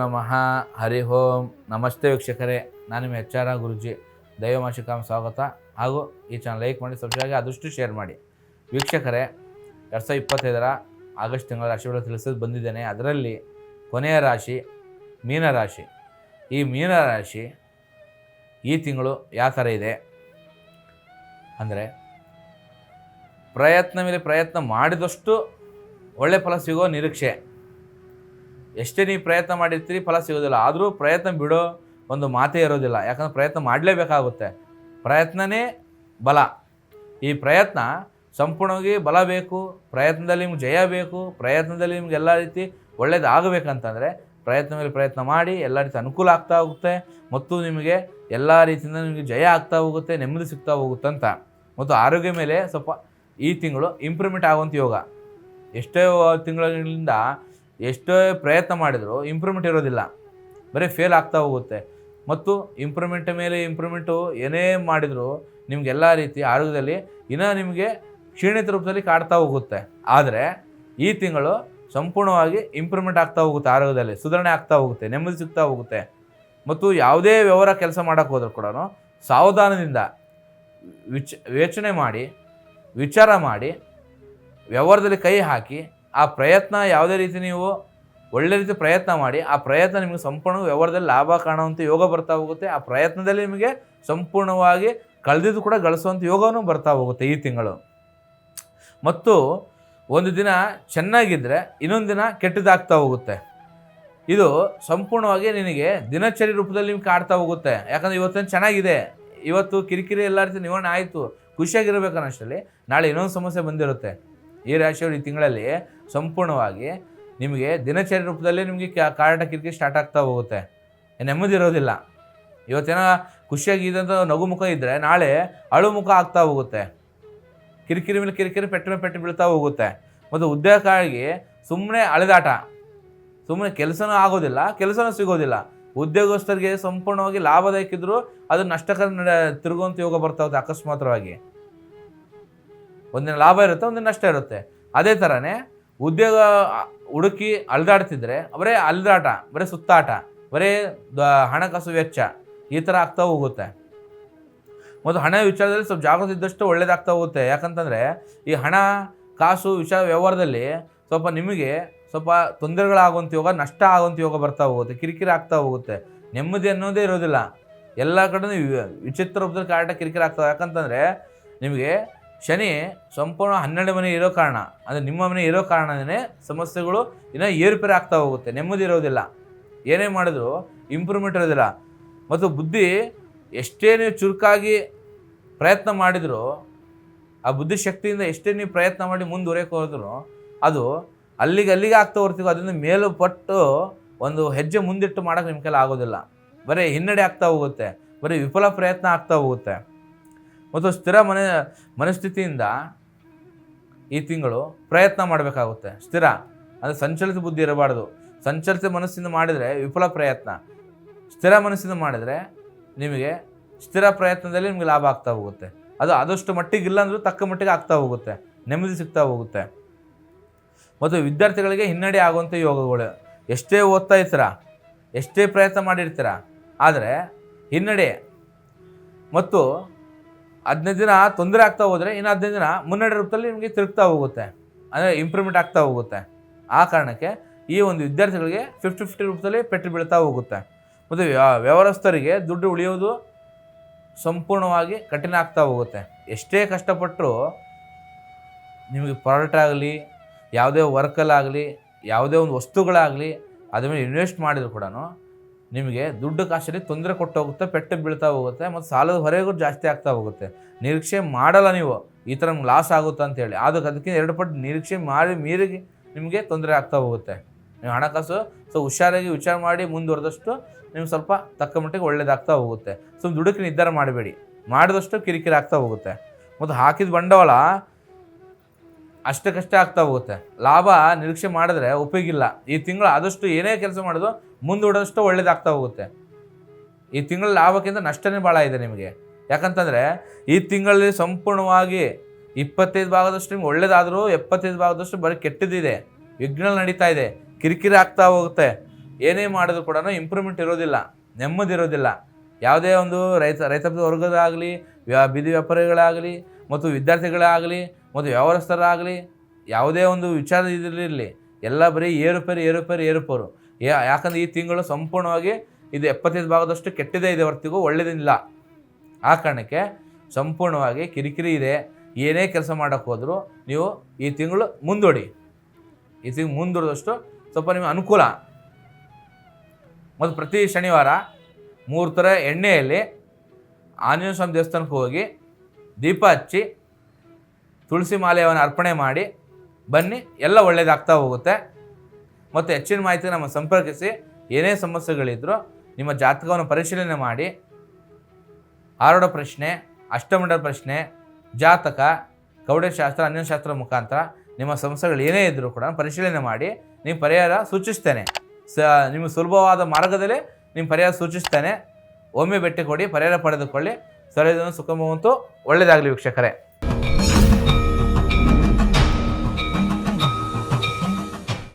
ನಮಃ. ಹರಿ ಓಂ. ನಮಸ್ತೆ ವೀಕ್ಷಕರೇ, ನಾನು ನಿಮ್ಮ HR ಗುರುಜಿ. ದೈವಮಾಸಿಕಂ ಸ್ವಾಗತ. ಹಾಗೂ ಈ ಚಾನಲ್ ಲೈಕ್ ಮಾಡಿ, ಸಬ್ಸ್ಕ್ರೈಬ್ ಆಗಿ ಆದಷ್ಟು ಶೇರ್ ಮಾಡಿ. ವೀಕ್ಷಕರೇ, 2025 ಆಗಸ್ಟ್ ತಿಂಗಳ ರಾಶಿಗಳು ತಿಳಿಸೋದು ಬಂದಿದ್ದೇನೆ. ಅದರಲ್ಲಿ ಕೊನೆಯ ರಾಶಿ ಮೀನರಾಶಿ. ಈ ಮೀನರಾಶಿ ಈ ತಿಂಗಳು ಯಾವ ಥರ ಇದೆ ಅಂದರೆ, ಪ್ರಯತ್ನ ಮೇಲೆ ಪ್ರಯತ್ನ ಮಾಡಿದಷ್ಟು ಒಳ್ಳೆ ಫಲ ಸಿಗೋ ನಿರೀಕ್ಷೆ. ಎಷ್ಟೇ ನೀವು ಪ್ರಯತ್ನ ಮಾಡಿರ್ತೀರಿ, ಫಲ ಸಿಗೋದಿಲ್ಲ. ಆದರೂ ಪ್ರಯತ್ನ ಬಿಡೋ ಒಂದು ಮಾತೇ ಇರೋದಿಲ್ಲ. ಯಾಕಂದರೆ ಪ್ರಯತ್ನ ಮಾಡಲೇಬೇಕಾಗುತ್ತೆ. ಪ್ರಯತ್ನನೇ ಬಲ. ಈ ಪ್ರಯತ್ನ ಸಂಪೂರ್ಣವಾಗಿ ಬಲ ಬೇಕು. ಪ್ರಯತ್ನದಲ್ಲಿ ನಿಮ್ಗೆ ಜಯ ಬೇಕು. ಪ್ರಯತ್ನದಲ್ಲಿ ನಿಮ್ಗೆ ಎಲ್ಲ ರೀತಿ ಒಳ್ಳೇದಾಗಬೇಕಂತಂದರೆ ಪ್ರಯತ್ನ ಮೇಲೆ ಪ್ರಯತ್ನ ಮಾಡಿ ಎಲ್ಲ ರೀತಿ ಅನುಕೂಲ ಆಗ್ತಾ ಹೋಗುತ್ತೆ. ಮತ್ತು ನಿಮಗೆ ಎಲ್ಲ ರೀತಿಯಿಂದ ನಿಮಗೆ ಜಯ ಆಗ್ತಾ ಹೋಗುತ್ತೆ, ನೆಮ್ಮದಿ ಸಿಗ್ತಾ ಹೋಗುತ್ತೆ ಅಂತ. ಮತ್ತು ಆರೋಗ್ಯ ಮೇಲೆ ಸ್ವಲ್ಪ ಈ ತಿಂಗಳು ಇಂಪ್ರೂವ್ಮೆಂಟ್ ಆಗುವಂಥ ಯೋಗ. ಎಷ್ಟೋ ತಿಂಗಳಿಂದ ಎಷ್ಟೋ ಪ್ರಯತ್ನ ಮಾಡಿದರೂ ಇಂಪ್ರೂವ್ಮೆಂಟ್ ಇರೋದಿಲ್ಲ, ಬರೀ ಫೇಲ್ ಆಗ್ತಾ ಹೋಗುತ್ತೆ. ಮತ್ತು ಇಂಪ್ರೂವ್ಮೆಂಟ್ ಮೇಲೆ ಇಂಪ್ರೂವ್ಮೆಂಟು ಏನೇ ಮಾಡಿದರೂ ನಿಮಗೆಲ್ಲ ರೀತಿ ಆರೋಗ್ಯದಲ್ಲಿ ಇನ್ನೂ ನಿಮಗೆ ಕ್ಷೀಣಿತ ರೂಪದಲ್ಲಿ ಕಾಡ್ತಾ ಹೋಗುತ್ತೆ. ಆದರೆ ಈ ತಿಂಗಳು ಸಂಪೂರ್ಣವಾಗಿ ಇಂಪ್ರೂವ್ಮೆಂಟ್ ಆಗ್ತಾ ಹೋಗುತ್ತೆ. ಆರೋಗ್ಯದಲ್ಲಿ ಸುಧಾರಣೆ ಆಗ್ತಾ ಹೋಗುತ್ತೆ, ನೆಮ್ಮದಿ ಸಿಗ್ತಾ ಹೋಗುತ್ತೆ. ಮತ್ತು ಯಾವುದೇ ವ್ಯವಹಾರ ಕೆಲಸ ಮಾಡೋಕ್ಕೆ ಹೋದರೂ ಕೂಡ ಸಾವಧಾನದಿಂದ ಯೋಚನೆ ಮಾಡಿ, ವಿಚಾರ ಮಾಡಿ, ವ್ಯವಹಾರದಲ್ಲಿ ಕೈ ಹಾಕಿ, ಆ ಪ್ರಯತ್ನ ಯಾವುದೇ ರೀತಿ ನೀವು ಒಳ್ಳೆ ರೀತಿ ಪ್ರಯತ್ನ ಮಾಡಿ, ಆ ಪ್ರಯತ್ನ ನಿಮಗೆ ಸಂಪೂರ್ಣ ವ್ಯವಹಾರದಲ್ಲಿ ಲಾಭ ಕಾಣುವಂಥ ಯೋಗ ಬರ್ತಾ ಹೋಗುತ್ತೆ. ಆ ಪ್ರಯತ್ನದಲ್ಲಿ ನಿಮಗೆ ಸಂಪೂರ್ಣವಾಗಿ ಕಳೆದಿದ್ದು ಕೂಡ ಗಳಿಸುವಂಥ ಯೋಗವೂ ಬರ್ತಾ ಹೋಗುತ್ತೆ ಈ ತಿಂಗಳು. ಮತ್ತು ಒಂದು ದಿನ ಚೆನ್ನಾಗಿದ್ದರೆ ಇನ್ನೊಂದು ದಿನ ಕೆಟ್ಟದಾಗ್ತಾ ಹೋಗುತ್ತೆ. ಇದು ಸಂಪೂರ್ಣವಾಗಿ ನಿನಗೆ ದಿನಚರಿ ರೂಪದಲ್ಲಿ ನಿಮ್ಗೆ ಕಾಡ್ತಾ ಹೋಗುತ್ತೆ. ಯಾಕಂದರೆ ಇವತ್ತೇನು ಚೆನ್ನಾಗಿದೆ, ಇವತ್ತು ಕಿರಿಕಿರಿ ಎಲ್ಲ ರೀತಿ ನಿವಾರಣೆ ಆಯಿತು, ಖುಷಿಯಾಗಿರ್ಬೇಕನ್ನಷ್ಟರಲ್ಲಿ ನಾಳೆ ಇನ್ನೊಂದು ಸಮಸ್ಯೆ ಬಂದಿರುತ್ತೆ. ಈ ರಾಶಿಯವರು ಈ ತಿಂಗಳಲ್ಲಿ ಸಂಪೂರ್ಣವಾಗಿ ನಿಮಗೆ ದಿನಚರಿ ರೂಪದಲ್ಲಿ ನಿಮಗೆ ಕಾಟ ಕಿರಿಕಿರಿ ಸ್ಟಾರ್ಟ್ ಆಗ್ತಾ ಹೋಗುತ್ತೆ. ನೆಮ್ಮದಿ ಇರೋದಿಲ್ಲ. ಇವತ್ತೇನೋ ಖುಷಿಯಾಗಿದ್ದಂಥ ನಗು ಮುಖ ಇದ್ದರೆ ನಾಳೆ ಅಳು ಮುಖ ಆಗ್ತಾ ಹೋಗುತ್ತೆ. ಕಿರಿಕಿರಿ ಮೇಲೆ ಕಿರಿಕಿರಿ, ಪೆಟ್ಟು ಮೇಲೆ ಪೆಟ್ಟು ಬೀಳ್ತಾ ಹೋಗುತ್ತೆ. ಮತ್ತು ಉದ್ಯೋಗಕ್ಕಾಗಿ ಸುಮ್ಮನೆ ಅಳೆದಾಟ, ಸುಮ್ಮನೆ ಕೆಲಸನೂ ಆಗೋದಿಲ್ಲ, ಕೆಲಸನೂ ಸಿಗೋದಿಲ್ಲ. ಉದ್ಯೋಗಸ್ಥರಿಗೆ ಸಂಪೂರ್ಣವಾಗಿ ಲಾಭದಾಯಕಿದ್ರು ಅದು ನಷ್ಟಕರ ತಿರುಗುವಂಥ ಯೋಗ ಬರ್ತಾ ಹೋಗುತ್ತೆ. ಅಕಸ್ಮಾತ್ವಾಗಿ ಒಂದಿನ ಲಾಭ ಇರುತ್ತೆ, ಒಂದಿನ ನಷ್ಟ ಇರುತ್ತೆ. ಅದೇ ಥರನೇ ಉದ್ಯೋಗ ಹುಡುಕಿ ಅಲ್ದಾಡ್ತಿದ್ರೆ ಬರೀ ಅಲ್ದಾಟ, ಬರೀ ಸುತ್ತಾಟ, ಬರೀ ಹಣಕಾಸು ವೆಚ್ಚ ಈ ಥರ ಆಗ್ತಾ ಹೋಗುತ್ತೆ. ಮತ್ತು ಹಣ ವಿಚಾರದಲ್ಲಿ ಸ್ವಲ್ಪ ಜಾಗೃತಿ ಇದ್ದಷ್ಟು ಒಳ್ಳೇದಾಗ್ತಾ ಹೋಗುತ್ತೆ. ಯಾಕಂತಂದರೆ ಈ ಹಣ ಕಾಸು ವಿಚಾರ ವ್ಯವಹಾರದಲ್ಲಿ ಸ್ವಲ್ಪ ನಿಮಗೆ ಸ್ವಲ್ಪ ತೊಂದರೆಗಳಾಗುವಂಥ ಯೋಗ, ನಷ್ಟ ಆಗುವಂಥ ಯೋಗ ಬರ್ತಾ ಹೋಗುತ್ತೆ. ಕಿರಿಕಿರಿ ಆಗ್ತಾ ಹೋಗುತ್ತೆ. ನೆಮ್ಮದಿ ಅನ್ನೋದೇ ಇರೋದಿಲ್ಲ. ಎಲ್ಲ ಕಡೆ ವಿಚಿತ್ರ ರೂಪದಲ್ಲಿ ಕಾಟ ಕಿರಿಕಿರಿ ಆಗ್ತಾವೆ. ಯಾಕಂತಂದರೆ ನಿಮಗೆ ಶನಿ ಸಂಪೂರ್ಣ 12 ಮನೆ ಇರೋ ಕಾರಣ, ಅಂದರೆ ನಿಮ್ಮ ಮನೆ ಇರೋ ಕಾರಣನೇ ಸಮಸ್ಯೆಗಳು ಇನ್ನೂ ಏರುಪೇರು ಆಗ್ತಾ ಹೋಗುತ್ತೆ. ನೆಮ್ಮದಿ ಇರೋದಿಲ್ಲ. ಏನೇ ಮಾಡಿದ್ರು ಇಂಪ್ರೂವ್ಮೆಂಟ್ ಇರೋದಿಲ್ಲ. ಮತ್ತು ಬುದ್ಧಿ ಎಷ್ಟೇ ನೀವು ಚುರುಕಾಗಿ ಪ್ರಯತ್ನ ಮಾಡಿದರೂ, ಆ ಬುದ್ಧಿಶಕ್ತಿಯಿಂದ ಎಷ್ಟೇ ನೀವು ಪ್ರಯತ್ನ ಮಾಡಿ ಮುಂದುವರೆಯೋಕೆ ಹೋದ್ರೂ ಅದು ಅಲ್ಲಿಗೆ ಆಗ್ತಾ ಹೊರ್ತೀವಿ. ಅದರಿಂದ ಮೇಲು ಪಟ್ಟು ಒಂದು ಹೆಜ್ಜೆ ಮುಂದಿಟ್ಟು ಮಾಡೋಕ್ಕೆ ನಿಮ್ಮ ಕೈಲಿ ಆಗೋದಿಲ್ಲ. ಬರೀ ಹಿನ್ನಡೆ ಆಗ್ತಾ ಹೋಗುತ್ತೆ, ಬರೀ ವಿಫಲ ಪ್ರಯತ್ನ ಆಗ್ತಾ ಹೋಗುತ್ತೆ. ಮತ್ತು ಸ್ಥಿರ ಮನಸ್ಥಿತಿಯಿಂದ ಈ ತಿಂಗಳು ಪ್ರಯತ್ನ ಮಾಡಬೇಕಾಗುತ್ತೆ. ಸ್ಥಿರ ಅಂದರೆ ಸಂಚಲಿತ ಬುದ್ಧಿ ಇರಬಾರ್ದು. ಸಂಚಲಿತ ಮನಸ್ಸಿಂದ ಮಾಡಿದರೆ ವಿಫಲ ಪ್ರಯತ್ನ, ಸ್ಥಿರ ಮನಸ್ಸಿಂದ ಮಾಡಿದರೆ ನಿಮಗೆ ಸ್ಥಿರ ಪ್ರಯತ್ನದಲ್ಲಿ ನಿಮಗೆ ಲಾಭ ಆಗ್ತಾ ಹೋಗುತ್ತೆ. ಅದು ಆದಷ್ಟು ಮಟ್ಟಿಗೆ ಇಲ್ಲ ಅಂದರೂ ತಕ್ಕ ಮಟ್ಟಿಗೆ ಆಗ್ತಾ ಹೋಗುತ್ತೆ, ನೆಮ್ಮದಿ ಸಿಗ್ತಾ ಹೋಗುತ್ತೆ. ಮತ್ತು ವಿದ್ಯಾರ್ಥಿಗಳಿಗೆ ಹಿನ್ನಡೆ ಆಗುವಂಥ ಯೋಗಗಳು. ಎಷ್ಟೇ ಓದ್ತಾ ಇರ್ತೀರ, ಎಷ್ಟೇ ಪ್ರಯತ್ನ ಮಾಡಿರ್ತೀರ, ಆದರೆ ಹಿನ್ನಡೆ. ಮತ್ತು 15 ದಿನ ತೊಂದರೆ ಆಗ್ತಾ ಹೋದರೆ ಇನ್ನು 15 ದಿನ ಮುನ್ನಡೆ ರೂಪದಲ್ಲಿ ನಿಮಗೆ ತಿರುಗ್ತಾ ಹೋಗುತ್ತೆ, ಅಂದರೆ ಇಂಪ್ರೂವ್ಮೆಂಟ್ ಆಗ್ತಾ ಹೋಗುತ್ತೆ. ಆ ಕಾರಣಕ್ಕೆ ಈ ಒಂದು ವಿದ್ಯಾರ್ಥಿಗಳಿಗೆ 50-50 ರೂಪದಲ್ಲಿ ಪೆಟ್ಟು ಬೀಳ್ತಾ ಹೋಗುತ್ತೆ. ಮತ್ತು ವ್ಯವಹಾರಸ್ಥರಿಗೆ ದುಡ್ಡು ಉಳಿಯೋದು ಸಂಪೂರ್ಣವಾಗಿ ಕಠಿಣ ಆಗ್ತಾ ಹೋಗುತ್ತೆ. ಎಷ್ಟೇ ಕಷ್ಟಪಟ್ಟರೂ ನಿಮಗೆ ಪ್ರಾಡಕ್ಟ್ ಆಗಲಿ, ಯಾವುದೇ ವರ್ಕಲ್ಲಾಗಲಿ, ಯಾವುದೇ ಒಂದು ವಸ್ತುಗಳಾಗಲಿ ಅದ್ರ ಮೇಲೆ ಇನ್ವೆಸ್ಟ್ ಮಾಡಿದ್ರು ಕೂಡ ನಿಮಗೆ ದುಡ್ಡು ಕಾಸಲ್ಲಿ ತೊಂದರೆ ಕೊಟ್ಟು ಹೋಗುತ್ತೆ, ಪೆಟ್ಟು ಬೀಳ್ತಾ ಹೋಗುತ್ತೆ. ಮತ್ತು ಸಾಲದ ಹೊರೆಗೂ ಜಾಸ್ತಿ ಆಗ್ತಾ ಹೋಗುತ್ತೆ. ನಿರೀಕ್ಷೆ ಮಾಡಲ್ಲ ನೀವು ಈ ಥರ ನಮ್ಗೆ ಲಾಸ್ ಆಗುತ್ತೆ ಅಂತೇಳಿ, ಅದಕ್ಕೆ 2 ಪಟ್ಟು ನಿರೀಕ್ಷೆ ಮೀರಿ ನಿಮಗೆ ತೊಂದರೆ ಆಗ್ತಾ ಹೋಗುತ್ತೆ. ನೀವು ಹಣಕಾಸು ಹುಷಾರಾಗಿ ವಿಚಾರ ಮಾಡಿ ಮುಂದುವರೆದಷ್ಟು ನಿಮ್ಗೆ ಸ್ವಲ್ಪ ತಕ್ಕ ಮಟ್ಟಿಗೆ ಒಳ್ಳೇದಾಗ್ತಾ ಹೋಗುತ್ತೆ. ದುಡುಕಿ ನಿರ್ಧಾರ ಮಾಡಬೇಡಿ, ಮಾಡಿದಷ್ಟು ಕಿರಿಕಿರಿ ಆಗ್ತಾ ಹೋಗುತ್ತೆ. ಮತ್ತು ಹಾಕಿದ ಬಂಡವಾಳ ಅಷ್ಟಕ್ಕಷ್ಟೇ ಆಗ್ತಾ ಹೋಗುತ್ತೆ. ಲಾಭ ನಿರೀಕ್ಷೆ ಮಾಡಿದ್ರೆ ಉಪಯೋಗಿಲ್ಲ. ಈ ತಿಂಗಳು ಆದಷ್ಟು ಏನೇ ಕೆಲಸ ಮಾಡೋದು ಮುಂದೂಡೋದಷ್ಟು ಒಳ್ಳೇದಾಗ್ತಾ ಹೋಗುತ್ತೆ. ಈ ತಿಂಗಳ ಲಾಭಕ್ಕಿಂತ ನಷ್ಟನೇ ಭಾಳ ಇದೆ ನಿಮಗೆ. ಯಾಕಂತಂದರೆ ಈ ತಿಂಗಳಲ್ಲಿ ಸಂಪೂರ್ಣವಾಗಿ 25 ಭಾಗದಷ್ಟು ನಿಮ್ಗೆ ಒಳ್ಳೇದಾದರೂ 75 ಭಾಗದಷ್ಟು ಬರೀ ಕೆಟ್ಟದಿದೆ. ವಿಘ್ನ ನಡೀತಾ ಇದೆ, ಕಿರಿಕಿರಿ ಆಗ್ತಾ ಹೋಗುತ್ತೆ. ಏನೇ ಮಾಡಿದ್ರು ಕೂಡ ಇಂಪ್ರೂವ್ಮೆಂಟ್ ಇರೋದಿಲ್ಲ, ನೆಮ್ಮದಿ ಇರೋದಿಲ್ಲ. ಯಾವುದೇ ಒಂದು ರೈತ ವರ್ಗದಾಗಲಿ, ಬೀದಿ ವ್ಯಾಪಾರಿಗಳಾಗಲಿ, ಮತ್ತು ವಿದ್ಯಾರ್ಥಿಗಳಾಗಲಿ, ಮತ್ತು ವ್ಯವಹಾರಸ್ಥರಾಗಲಿ, ಯಾವುದೇ ಒಂದು ವಿಚಾರ ಇದರಲ್ಲಿ ಎಲ್ಲ ಬರೀ ಏರುಪೇರು. ಯಾಕಂದರೆ ಈ ತಿಂಗಳು ಸಂಪೂರ್ಣವಾಗಿ ಇದು 75% ಕೆಟ್ಟಿದೆ ಇದೆ ಹೊರತಿಗೂ ಒಳ್ಳೆಯದಿಲ್ಲ. ಆ ಕಾರಣಕ್ಕೆ ಸಂಪೂರ್ಣವಾಗಿ ಕಿರಿಕಿರಿ ಇದೆ. ಏನೇ ಕೆಲಸ ಮಾಡೋಕ್ಕೆ ಹೋದರೂ ನೀವು ಈ ತಿಂಗಳು ಮುಂದೂಡಿ. ಈ ತಿಂಗಳು ಮುಂದೂಡಿದಷ್ಟು ಸ್ವಲ್ಪ ನಿಮಗೆ ಅನುಕೂಲ. ಮತ್ತು ಪ್ರತಿ ಶನಿವಾರ 3 ಥರ ಎಣ್ಣೆಯಲ್ಲಿ ಆಂಜನೇಯ ಸ್ವಾಮಿ ದೇವಸ್ಥಾನಕ್ಕೆ ಹೋಗಿ ದೀಪ ಹಚ್ಚಿ ತುಳಸಿ ಮಾಲೆಯನ್ನು ಅರ್ಪಣೆ ಮಾಡಿ ಬನ್ನಿ, ಎಲ್ಲ ಒಳ್ಳೆಯದಾಗ್ತಾ ಹೋಗುತ್ತೆ. ಮತ್ತು ಹೆಚ್ಚಿನ ಮಾಹಿತಿ ನಮ್ಮ ಸಂಪರ್ಕಿಸಿ. ಏನೇ ಸಮಸ್ಯೆಗಳಿದ್ದರೂ ನಿಮ್ಮ ಜಾತಕವನ್ನು ಪರಿಶೀಲನೆ ಮಾಡಿ ಆರೋಢ ಪ್ರಶ್ನೆ, ಅಷ್ಟಮಂಡಲ ಪ್ರಶ್ನೆ, ಜಾತಕ, ಕೌಢ್ಯಶಾಸ್ತ್ರ, ಅನ್ಯಶಾಸ್ತ್ರ ಮುಖಾಂತರ ನಿಮ್ಮ ಸಮಸ್ಯೆಗಳು ಏನೇ ಇದ್ದರೂ ಕೂಡ ಪರಿಶೀಲನೆ ಮಾಡಿ ನೀವು ಪರಿಹಾರ ಸೂಚಿಸ್ತೇನೆ. ನಿಮ್ಮ ಸುಲಭವಾದ ಮಾರ್ಗದಲ್ಲೇ ನಿಮ್ಮ ಪರಿಹಾರ ಸೂಚಿಸ್ತೇನೆ. ಒಮ್ಮೆ ಭೇಟಿ ಕೊಡಿ, ಪರಿಹಾರ ಪಡೆದುಕೊಳ್ಳಿ. ಸರಿಯಾದ ಸುಖಮವಂತೂ ಒಳ್ಳೆಯದಾಗಲಿ ವೀಕ್ಷಕರೇ.